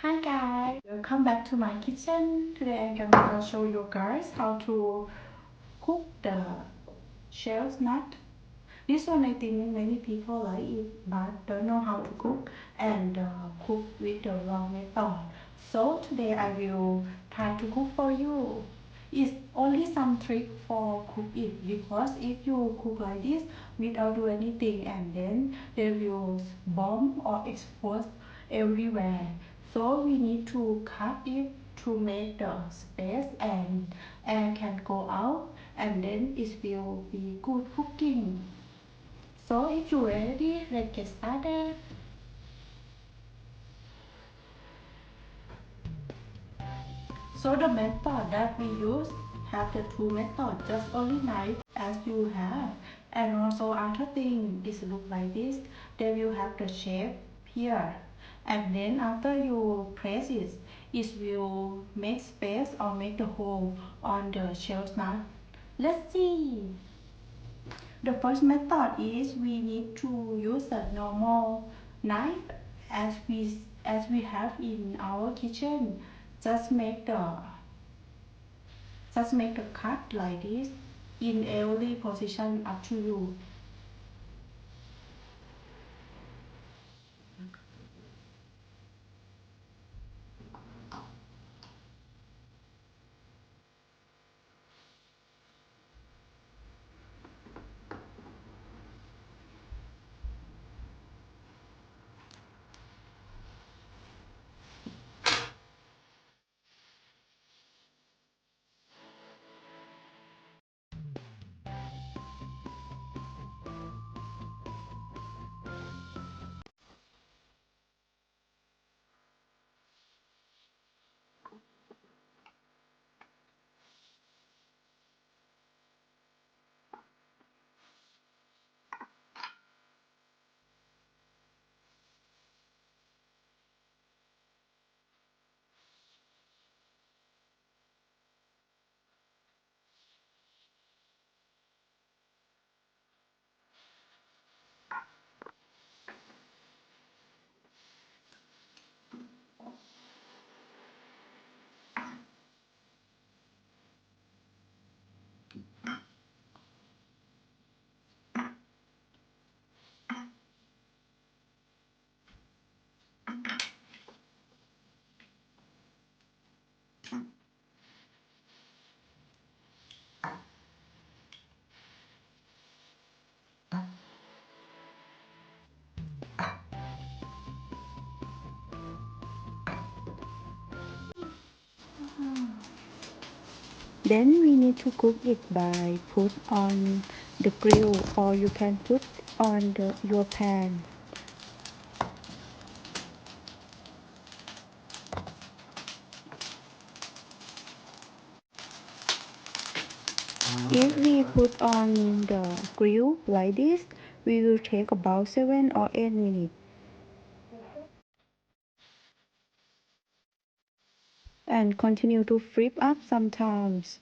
Hi guys, welcome back to my kitchen. Today I'm gonna show you guys how to cook the shell's nut. This one I think many people like it but don't know how to cook and cook with the wrong method. So today I will try to cook for you. It's only some trick for cook it because if you cook like this without do anything and then they will bomb or explode everywhere. So we need to cut it to make the space and air can go out and then it will be good cooking. So if you're ready, let's get started. So the method that we use have the two methods, just only knife as you have. And also other thing is look like this. They will have the shape here. And then after you press it, it will make space or make the hole on the shell's nut. Let's see. The first method is we need to use a normal knife as we have in our kitchen. Just make the cut like this in every position up to you. Then we need to cook it by put on the grill or you can put on your pan. If we put on the grill like this, we will take about 7 or 8 minutes. And continue to flip up sometimes.